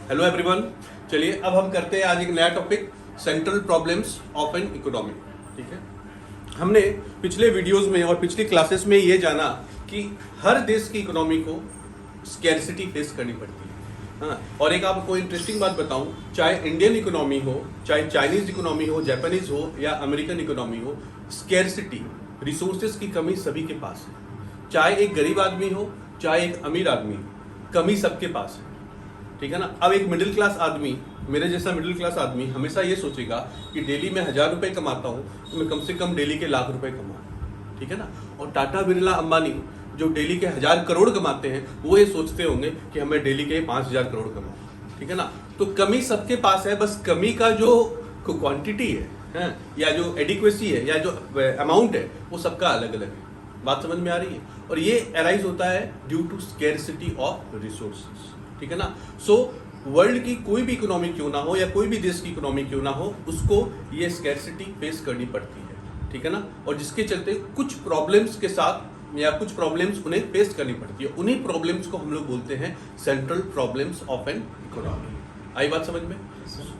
Hello everyone. चलिए अब हम करते हैं आज एक नया topic, central problems of an economy. ठीक है, हमने पिछले वीडियोस में और पिछली क्लासेस में ये जाना कि हर देश की इकोनॉमी को स्कैर्सिटी फेस करनी पड़ती है। हाँ, और एक आपको इंटरेस्टिंग बात बताऊं, चाहे इंडियन इकोनॉमी हो, चाहे चाइनीज इकोनॉमी हो, जापानीज हो या अमेरिकन इकोनॉमी हो, स्कैर्सिटी रिसोर्सेज की कमी सभी के पास है। चाहे एक गरीब आदमी हो, चाहे एक अमीर आदमी हो, कमी सबके पास है। ठीक है ना। अब एक मिडिल क्लास आदमी, मेरे जैसा मिडिल क्लास आदमी हमेशा ये सोचेगा कि डेली में 1000 रुपए कमाता हूँ तो मैं कम से कम डेली के लाख रुपए कमाऊँ। ठीक है ना। और टाटा बिरला अंबानी जो डेली के 1000 करोड़ कमाते हैं, वो ये सोचते होंगे कि हमें डेली के 5000 करोड़ कमाऊँ। ठीक है ना। तो कमी सबके पास है, बस कमी का जो क्वांटिटी है या जो एडिक्वेसी है या जो अमाउंट है वो सबका अलग अलग है। बात समझ में आ रही है। और ये अराइज होता है due to scarcity of resources. ठीक है ना। सो वर्ल्ड की कोई भी इकोनॉमी क्यों ना हो या कोई भी देश की इकोनॉमी क्यों ना हो, उसको ये स्कैर्सिटी फेस करनी पड़ती है। ठीक है ना। और जिसके चलते कुछ प्रॉब्लम्स के साथ या कुछ प्रॉब्लम्स उन्हें फेस करनी पड़ती है। उन्हीं प्रॉब्लम्स को हम लोग बोलते हैं central problems of an economy. आई बात समझ में?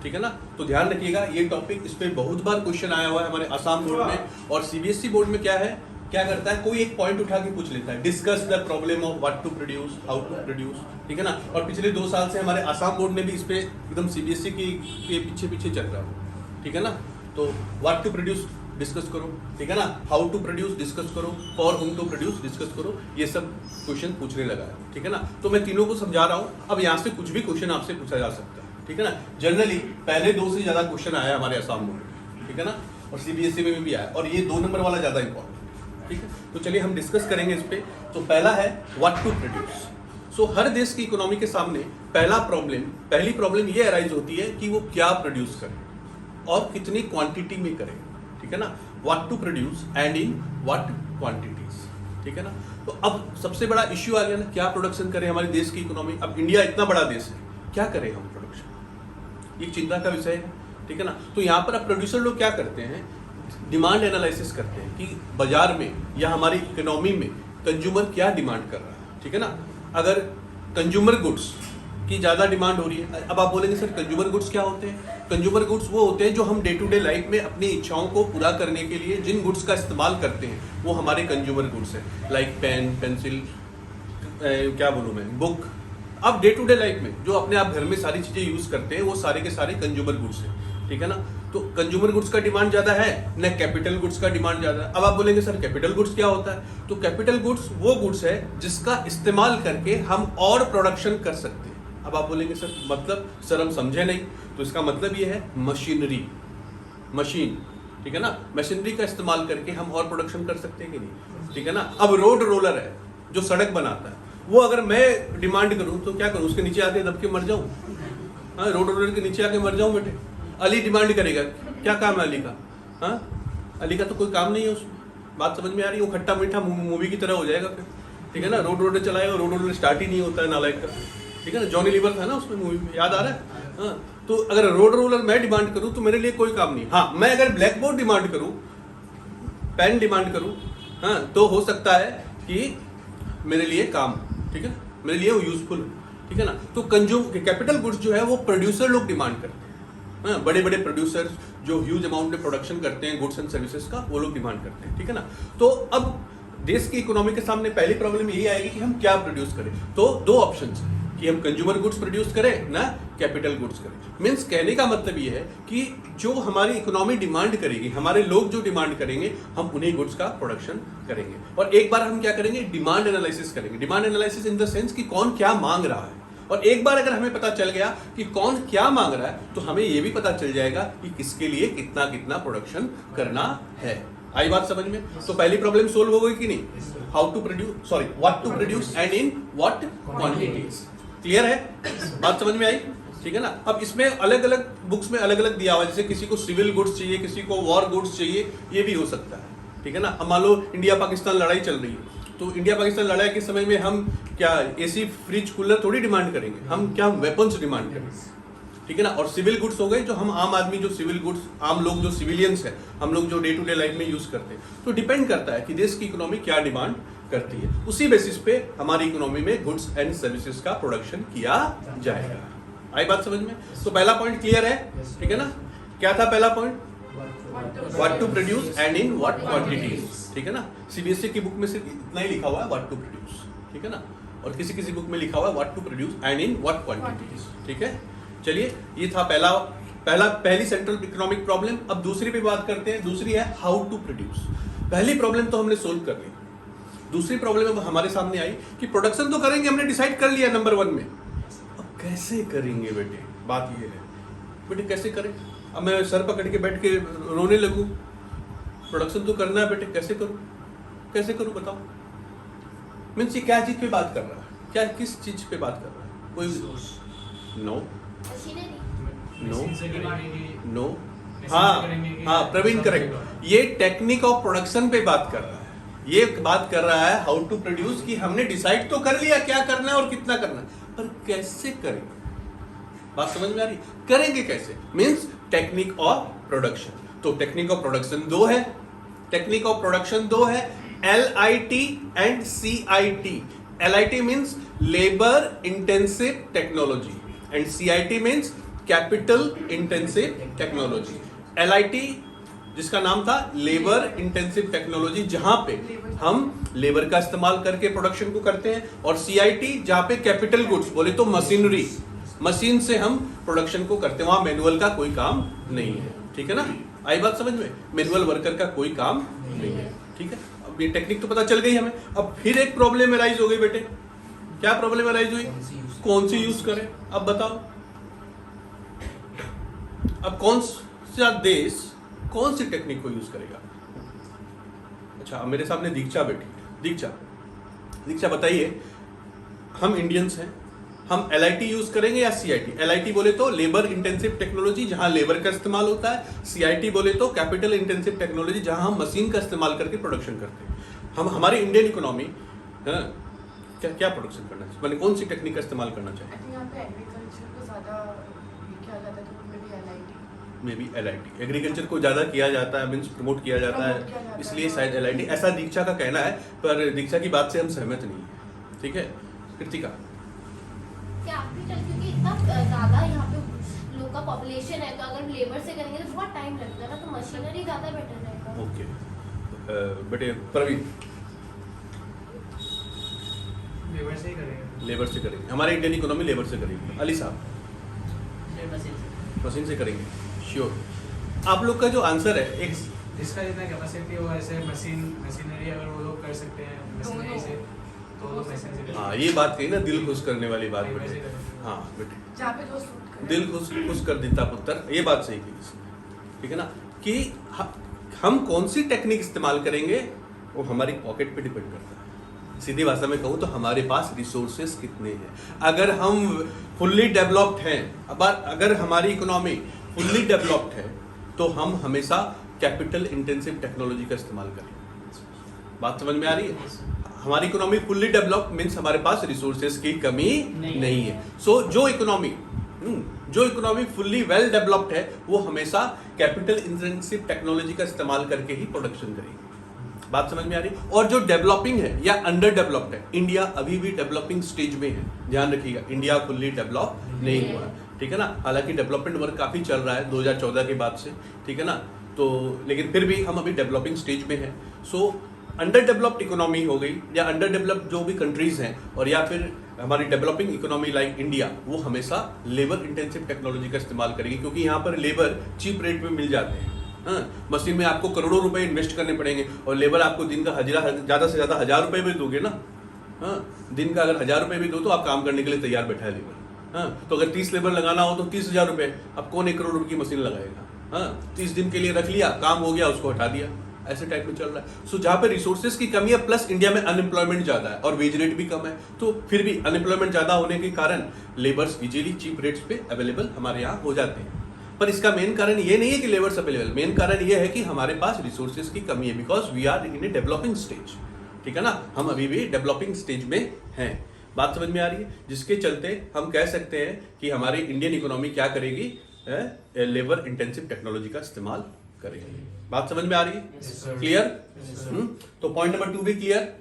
ठीक है ना। तो ध्यान रखिएगा, ये टॉपिक, इस पे बहुत बार क्वेश्चन आया हुआ है हमारे असम बोर्ड में। और सीबीएसई बोर्ड में क्या करता है, कोई एक पॉइंट उठा के पूछ लेता है, discuss the problem of what to produce, how to produce. ठीक है ना। और पिछले 2 साल से हमारे असम बोर्ड में भी इस पे एकदम सीबीएसई के पीछे चल रहा है। ठीक है ना। तो व्हाट टू प्रोड्यूस डिस्कस करो, ठीक है ना, हाउ टू प्रोड्यूस डिस्कस करो, for whom to produce discuss करो, ये सब क्वेश्चन पूछने लगा है। ठीक है ना। तो मैं तीनों को समझा रहा हूँ। अब यहाँ से कुछ भी क्वेश्चन आपसे पूछा जा सकता है। ठीक है ना। जनरली पहले 2 से ज्यादा क्वेश्चन आया हमारे असम बोर्ड में। ठीक है ना। और सीबीएसई में भी आया, और ये 2 नंबर वाला ज्यादा इंपॉर्टेंट। ठीक है। तो चलिए हम डिस्कस करेंगे इस पे। तो पहला है व्हाट टू प्रोड्यूस। सो हर देश की इकोनॉमी के सामने पहली प्रॉब्लम ये अराइज होती है कि वो क्या प्रोड्यूस करे और कितनी क्वांटिटी में करे। ठीक है ना। What to produce and in what quantities. ठीक है ना। तो अब सबसे बड़ा इश्यू आ गया ना, क्या प्रोडक्शन करे हमारे देश की इकोनॉमी। अब इंडिया इतना बड़ा देश है, क्या करें हम प्रोडक्शन, एक चिंता का विषय है। ठीक है ना। तो यहाँ पर अब प्रोड्यूसर लोग क्या करते हैं, डिमांड एनालिसिस करते हैं कि बाजार में या हमारी इकोनॉमी में कंज्यूमर क्या डिमांड कर रहा है। ठीक है ना। अगर कंज्यूमर गुड्स की ज़्यादा डिमांड हो रही है, अब आप बोलेंगे सर कंज्यूमर गुड्स क्या होते हैं। कंज्यूमर गुड्स वो होते हैं जो हम डे टू डे लाइफ में अपनी इच्छाओं को पूरा करने के लिए जिन गुड्स का इस्तेमाल करते हैं, वो हमारे कंज्यूमर गुड्स हैं। लाइक पेन, पेंसिल, क्या बोलूँ मैं, बुक। अब डे टू डे लाइफ में जो अपने आप घर में सारी चीज़ें यूज़ करते हैं, वो सारे के सारे कंज्यूमर गुड्स हैं। ठीक है ना। तो कंज्यूमर गुड्स का डिमांड ज्यादा है न कैपिटल गुड्स का डिमांड ज्यादा है। अब आप बोलेंगे सर कैपिटल गुड्स क्या होता है। तो कैपिटल गुड्स वो गुड्स है जिसका इस्तेमाल करके हम और प्रोडक्शन कर सकते हैं। अब आप बोलेंगे सर मतलब, सर हम समझे नहीं। तो इसका मतलब ये है मशीनरी, मशीन। ठीक है ना। मशीनरी का इस्तेमाल करके हम और प्रोडक्शन कर सकते हैं कि नहीं। ठीक है ना। अब रोड रोलर है जो सड़क बनाता है, वो अगर मैं डिमांड करूं तो क्या करूं, उसके नीचे आके दब के मर जाऊं। हाँ, रोड रोलर के नीचे आके मर जाऊं बेटे। अली डिमांड करेगा, क्या काम है अली का। हाँ, अली का तो कोई काम नहीं है उसमें। बात समझ में आ रही है। वो खट्टा मीठा मूवी की तरह हो जाएगा फिर। ठीक है ना। रोड रोलर चलाएगा, रोड रोलर स्टार्ट ही नहीं होता है नालायक का। ठीक है ना। जॉनी लीवर था ना उसमें मूवी में, याद आ रहा है। हाँ, तो अगर रोड रोलर मैं डिमांड करूं तो मेरे लिए कोई काम नहीं। हाँ, मैं अगर ब्लैक बोर्ड डिमांड करूं, पेन डिमांड करूं, हाँ, तो हो सकता है कि मेरे लिए काम, ठीक है, मेरे लिए वो यूजफुल। ठीक है ना। तो कैपिटल गुड्स जो है वो प्रोड्यूसर लोग डिमांड करते हैं। बड़े बड़े प्रोड्यूसर्स जो ह्यूज अमाउंट में प्रोडक्शन करते हैं गुड्स एंड सर्विसेज का, वो लोग डिमांड करते हैं। ठीक है ना। तो अब देश की इकोनॉमी के सामने पहली प्रॉब्लम यही आएगी कि हम क्या प्रोड्यूस करें। तो 2 ऑप्शंस हैं कि हम कंज्यूमर गुड्स प्रोड्यूस करें ना कैपिटल गुड्स करें। मीन्स कहने का मतलब ये है कि जो हमारी इकोनॉमी डिमांड करेगी, हमारे लोग जो डिमांड करेंगे, हम उन्हीं गुड्स का प्रोडक्शन करेंगे। और एक बार हम क्या करेंगे, डिमांड एनालिसिस करेंगे। Demand analysis in the sense कि कौन क्या मांग रहा है। और एक बार अगर हमें पता चल गया कि कौन क्या मांग रहा है, तो हमें यह भी पता चल जाएगा कि किसके लिए कितना कितना प्रोडक्शन करना है। आई बात समझ में? तो पहली प्रॉब्लम सोल्व हो गई कि नहीं। How to produce, sorry, what to produce and in what quantities. Clear है? बात समझ में आई? ठीक है ना। अब इसमें अलग अलग बुक्स में अलग अलग दिया हुआ है, जैसे किसी को सिविल गुड्स चाहिए, किसी को वॉर गुड्स चाहिए, ये भी हो सकता है। ठीक है ना। अब मान लो इंडिया पाकिस्तान लड़ाई चल रही है, तो इंडिया पाकिस्तान लड़ाई के समय में हम क्या एसी फ्रिज कूलर थोड़ी डिमांड करेंगे, हम क्या वेपन्स डिमांड करेंगे। ठीक है ना। और सिविल गुड्स हो गए जो हम आम आदमी, जो सिविल गुड्स, आम लोग जो सिविलियंस हैं, हम लोग जो डे टू डे लाइफ में यूज करते हैं। तो डिपेंड करता है कि देश की इकोनॉमी क्या डिमांड करती है, उसी बेसिस पे हमारी इकोनॉमी में गुड्स एंड सर्विसेज का प्रोडक्शन किया जाएगा। आई बात समझ में? तो पहला पॉइंट क्लियर है, ठीक है ना? क्या था पहला point? What to produce and in what quantities, ठीक है ना? सीबीएसई की बुक में सिर्फ इतना ही लिखा हुआ है, व्हाट टू प्रोड्यूस, ठीक है ना? और किसी किसी बुक में लिखा हुआ है what to produce and in what quantities, ठीक है? चलिए, ये था पहली सेंट्रल इकोनॉमिक प्रॉब्लम। अब दूसरी पे बात करते हैं। दूसरी है हाउ टू प्रोड्यूस। पहली प्रॉब्लम तो हमने सोल्व कर ली, दूसरी प्रॉब्लम अब हमारे सामने आई कि प्रोडक्शन तो करेंगे, हमने डिसाइड कर लिया नंबर 1 में, अब कैसे करेंगे बेटे? बात ये है बेटे, कैसे करें? अब मैं सर पकड़ के बैठ के रोने लगूं, प्रोडक्शन तो करना है बेटे, कैसे करूं बताओ? मीन्स ये क्या चीज पे बात कर रहा है? क्या किस चीज पे बात कर रहा है? कोई नो। हाँ प्रवीण करेक्ट, ये टेक्निक ऑफ प्रोडक्शन पे बात कर रहा है। ये बात कर रहा है हाउ टू प्रोड्यूस, कि हमने डिसाइड तो कर लिया क्या करना है और कितना करना है, पर कैसे करेंगे? बात समझ में आ रही? करेंगे कैसे? Means technique of production. तो टेक्निक ऑफ प्रोडक्शन दो है, LIT and CIT। LIT means labour intensive technology and CIT means capital intensive technology. LIT जिसका नाम था लेबर इंटेंसिव टेक्नोलॉजी, जहां पे हम लेबर का इस्तेमाल करके प्रोडक्शन को करते हैं, और CIT जहां पे कैपिटल गुड्स, बोले तो मशीनरी, मशीन से हम प्रोडक्शन को करते हैं, वहां मैनुअल का कोई काम नहीं है, ठीक है ना? आई बात समझ में? मैनुअल वर्कर का कोई काम नहीं है, ठीक है? अब ये टेक्निक तो पता चल गई हमें। अब फिर एक प्रॉब्लम अराइज हो गई बेटे। क्या प्रॉब्लम अराइज हुई? कौन सी यूज करें? अब बताओ, अब कौन सा देश कौन सी टेक्निक को यूज करेगा? अच्छा, अब मेरे सामने दीक्षा बैठी। दीक्षा बताइए, हम इंडियंस हैं, हम LIT यूज करेंगे या CIT? LIT बोले तो लेबर इंटेंसिव टेक्नोलॉजी, जहां लेबर का इस्तेमाल होता है। CIT बोले तो कैपिटल इंटेंसिव टेक्नोलॉजी, जहां हम मशीन का इस्तेमाल करके प्रोडक्शन करते हैं। हम हमारी इंडियन इकोनॉमी क्या प्रोडक्शन करना चाहिए, मैंने कौन सी टेक्निक का इस्तेमाल करना चाहिए? में भी LIT, एग्रीकल्चर को ज्यादा किया जाता है, मीन्स प्रमोट किया जाता है, इसलिए शायद LIT, ऐसा दीक्षा का कहना है, पर दीक्षा की बात से हम सहमत नहीं है, ठीक है? कृतिका, क्योंकि इतना ज्यादा यहाँ पे लोग का पॉपुलेशन है, तो अगर लेबर से करेंगे तो बहुत टाइम लगता है, तो मशीनरी ज्यादा बेटर रहेगा। ओके बेटे, प्रवीण लेबर से करेंगे, हमारी इंडियन इकोनॉमी लेबर से करेंगे। अली साहब मशीन से करेंगे, श्योर। आप लोग का जो आंसर है, एक जिसका जितना कैपेसिटी हो, ऐसे मशीनरी अगर वो लोग कर सकते हैं मशीनरी से, तो वो मशीन से। हाँ, ये बात कही ना, दिल खुश करने वाली बात बेटे। हाँ बेटे, जहाँ पे जो सूट करे। दिल खुश कर देता पुत्र, ये बात सही की, ठीक है ना? कि हम कौन सी टेक्निक इस्तेमाल करेंगे वो हमारी पॉकेट पे डिपेंड करता है। सीधी भाषा में कहूँ तो हमारे पास रिसोर्सेस कितने हैं। अगर हम फुल्ली डेवलप्ड हैं, अगर हमारी इकोनॉमी फुल्ली डेवलप्ड है, तो हम हमेशा कैपिटल इंटेंसिव टेक्नोलॉजी का इस्तेमाल करें। बात समझ में आ रही है? हमारी इकोनॉमी फुल्ली डेवलप्ड मीन्स हमारे पास रिसोर्सेस की कमी नहीं है। सो जो इकोनॉमी फुल्ली वेल डेवलप्ड है, वो हमेशा कैपिटल इंटेंसिव टेक्नोलॉजी का इस्तेमाल करके ही प्रोडक्शन करेगी। बात समझ में आ रही है? और जो डेवलपिंग है या अंडर डेवलप्ड है, इंडिया अभी भी डेवलपिंग स्टेज में है, ध्यान रखिएगा, इंडिया फुल्ली डेवलप नहीं हुआ, ठीक है ना? हालांकि डेवलपमेंट वर्क काफी चल रहा है 2014 के बाद से, ठीक है ना? तो लेकिन फिर भी हम अभी डेवलपिंग स्टेज में है। सो अंडर डेवलप्ड इकोनॉमी हो गई या अंडर डेवलप्ड जो भी कंट्रीज हैं, और या फिर हमारी डेवलपिंग इकोनॉमी लाइक इंडिया, वो हमेशा लेबर इंटेंसिव टेक्नोलॉजी का इस्तेमाल करेगी, क्योंकि यहाँ पर लेबर चीप रेट में मिल जाते हैं। मशीन में आपको करोड़ों रुपए इन्वेस्ट करने पड़ेंगे, और लेबर आपको दिन का ज्यादा से ज्यादा 1000 रुपए भी दोगे ना। दिन का अगर 1000 रुपए भी दो तो आप काम करने के लिए तैयार बैठा है लेबर। तो अगर 30 लेबर लगाना हो तो 30,000 रुपए, अब कौन 1 करोड़ रुपए की मशीन लगाएगा? 30 दिन के लिए रख लिया, काम हो गया, उसको हटा दिया, ऐसे टाइप में चल रहा है। सो जहां पे रिसोर्सेज की कमी है, प्लस इंडिया में अनएम्प्लॉयमेंट ज्यादा है और वेज रेट भी कम है, तो फिर भी अनएम्प्लॉयमेंट ज्यादा होने के कारण लेबर्स इजीली चीप रेट्स पे अवेलेबल हमारे यहाँ हो जाते हैं। पर इसका मेन कारण ये नहीं है कि लेबर्स अवेलेबल, मेन कारण ये है कि हमारे पास रिसोर्सेज की कमी है, because we are in a developing stage, ठीक है ना? हम अभी भी डेवलपिंग स्टेज में हैं। बात समझ में आ रही है? जिसके चलते हम कह सकते हैं कि हमारी इंडियन इकोनॉमी क्या करेगी? लेबर इंटेंसिव टेक्नोलॉजी का इस्तेमाल करेगी। बात समझ में आ रही है? क्लियर? तो पॉइंट नंबर 2 भी क्लियर।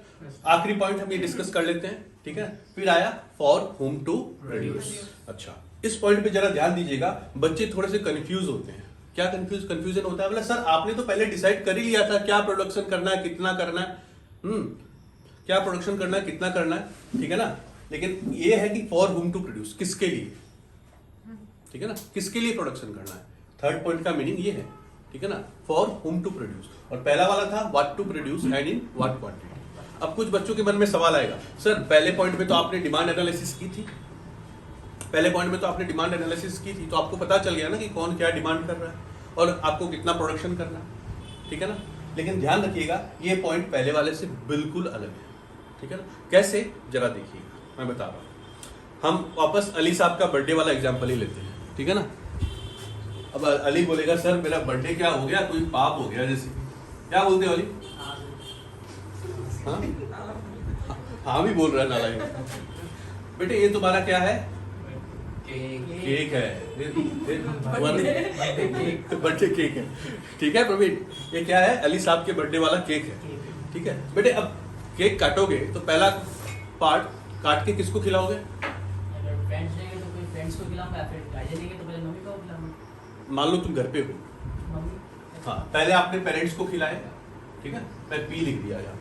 आखिरी पॉइंट हम ये डिस्कस कर लेते हैं, ठीक है? फिर आया फॉर होम टू प्रोड्यूस। अच्छा, इस पॉइंट पे जरा ध्यान दीजिएगा, बच्चे थोड़े से कंफ्यूज होते हैं। क्या कंफ्यूजन होता है? बोला सर आपने तो पहले डिसाइड कर ही लिया था क्या प्रोडक्शन करना है, कितना करना है, क्या प्रोडक्शन करना है, कितना करना है, ठीक है ना। लेकिन ये है कि फॉर हुम टू प्रोड्यूस, किसके लिए, ठीक है ना, किसके लिए प्रोडक्शन करना है। थर्ड पॉइंट का मीनिंग ये है, ठीक है ना, फॉर हुम टू प्रोड्यूस। और पहला वाला था what to produce and in what quantity. अब कुछ बच्चों के मन में सवाल आएगा, सर पहले पॉइंट में तो आपने डिमांड एनालिसिस की थी, पहले पॉइंट में तो आपने डिमांड एनालिसिस की थी, तो आपको पता चल गया ना कि कौन क्या डिमांड कर रहा है और आपको कितना प्रोडक्शन करना है, ठीक है ना। लेकिन ध्यान रखिएगा ये पॉइंट पहले वाले से बिल्कुल अलग है, ठीक है ना। कैसे, जरा देखिएगा, मैं बता रहा हूँ। हम वापस अली साहब का बर्थडे वाला एग्जाम्पल ही लेते हैं, ठीक है ना। अब अली बोलेगा सर मेरा बर्थडे क्या हो गया, कोई पाप हो गया जैसे, क्या बोलते हो अली? हाँ हाँ भी बोल रहा है नालायक। बेटे ये तुम्हारा क्या है? केक है, बर्थडे केक है, ठीक है प्रवीण। ये क्या है? अली साहब के बर्थडे वाला केक है, ठीक है बेटे। अब केक काटोगे तो पहला पार्ट काट के किसको खिलाओगे? अगर फ्रेंड्स लेंगे तो कोई फ्रेंड्स को खिलाऊंगा, फिर गार्जियन लेंगे तो पहले मम्मी को खिलाऊंगा। मान लो तुम घर पे हो, मम्मी, हाँ, पहले आपने पेरेंट्स को खिलाया, ठीक है, मैं पी लिख दिया यहाँ,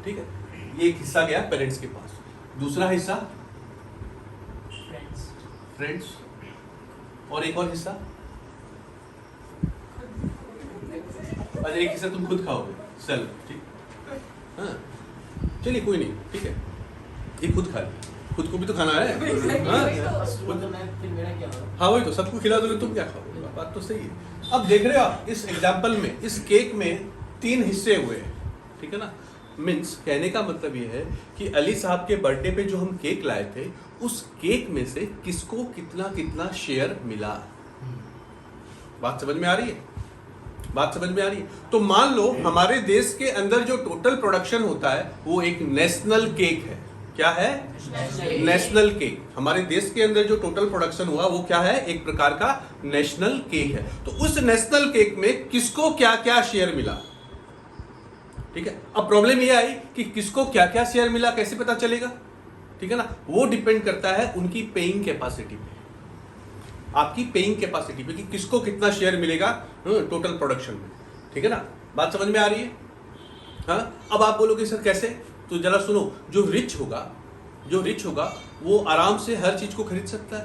ठीक है। ये एक हिस्सा गया पेरेंट्स के पास, दूसरा हिस्सा फ्रेंड्स, फ्रेंड्स, और एक और हिस्सा, अच्छा एक हिस्सा तुम खुद खाओगे, सेल्फ, ठीक, हाँ चलिए कोई नहीं, ठीक है, ये खुद खा ले, खुद को भी तो खाना है, हाँ तो मैं फिर मेरा क्या होगा? हाँ वही तो, सबको खिला दोगे तुम क्या खाओगे, बात तो सही है। अब देख रहे हो आप इस एग्जाम्पल में, इस केक में 3 हिस्से हुए हैं, ठीक है ना। मीन्स कहने का मतलब ये है कि अली साहब के बर्थडे पे जो हम केक लाए थे, उस केक में से किसको कितना कितना शेयर मिला। बात समझ में आ रही है? बात समझ में आ रही है? तो मान लो हमारे देश के अंदर जो टोटल प्रोडक्शन होता है वो एक नेशनल केक है। क्या है? National cake. हमारे देश के अंदर जो टोटल प्रोडक्शन हुआ वो क्या है? एक प्रकार का नेशनल केक है। तो उस नेशनल केक में किसको क्या क्या शेयर मिला, ठीक है। अब प्रॉब्लम ये आई कि किसको क्या क्या शेयर मिला कैसे पता चलेगा, ठीक है ना। वो डिपेंड करता है उनकी पेइंग कैपेसिटी पे, आपकी पेइंग कैपेसिटी पे, कि किसको कितना शेयर मिलेगा टोटल प्रोडक्शन में, ठीक है ना। बात समझ में आ रही है? हाँ, अब आप बोलोगे सर कैसे, तो जरा सुनो। जो रिच होगा वो आराम से हर चीज को खरीद सकता है,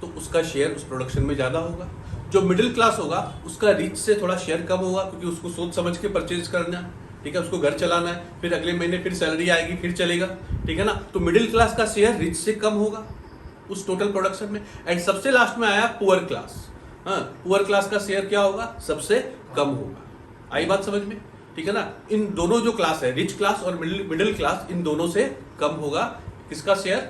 तो उसका शेयर उस प्रोडक्शन में ज्यादा होगा। जो मिडिल क्लास होगा उसका रिच से थोड़ा शेयर कम होगा, क्योंकि उसको सोच समझ के परचेज करना है, ठीक है, उसको घर चलाना है, फिर अगले महीने फिर सैलरी आएगी, फिर चलेगा, ठीक है ना। तो मिडिल क्लास का शेयर रिच से कम होगा उस टोटल प्रोडक्शन में। एंड सबसे लास्ट में आया पुअर क्लास। हाँ, पुअर क्लास का शेयर क्या होगा? सबसे कम होगा। आई बात समझ में? ठीक है ना। इन दोनों जो क्लास है, रिच क्लास और मिडिल क्लास, इन दोनों से कम होगा किसका share?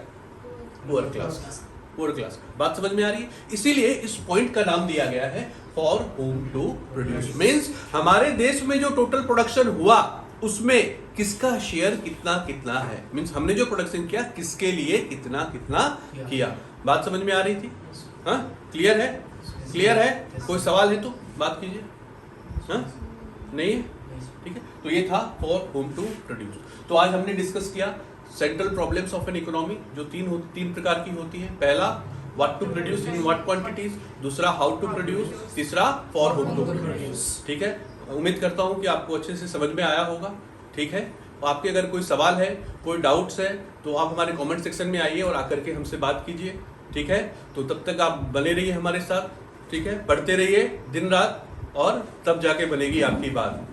Poor class. Poor class. बात समझ में आ रही है? इसीलिए इस पॉइंट का नाम दिया गया है for whom to produce. Means हमारे देश में जो टोटल प्रोडक्शन हुआ उसमें किसका शेयर कितना कितना है। मीन्स हमने जो प्रोडक्शन किया किसके लिए कितना कितना किया। बात समझ में आ रही थी? हाँ, क्लियर है? क्लियर है? कोई सवाल है तो बात कीजिए। हाँ, नहीं है? ठीक है, तो ये था फॉर होम टू प्रोड्यूस। तो आज हमने डिस्कस किया central problems of an economy, जो तीन प्रकार की होती है। पहला what to produce in what quantities, दूसरा हाउ टू प्रोड्यूस, तीसरा फॉर होम टू प्रोड्यूस। ठीक है, उम्मीद करता हूं कि आपको अच्छे से समझ में आया होगा। ठीक है, आपके अगर कोई सवाल है, कोई डाउट्स है, तो आप हमारे कमेंट सेक्शन में आइए और आकर के हमसे बात कीजिए। ठीक है, तो तब तक आप बने रहिए हमारे साथ। ठीक है, पढ़ते रहिए दिन रात, और तब जाके बनेगी आपकी बात।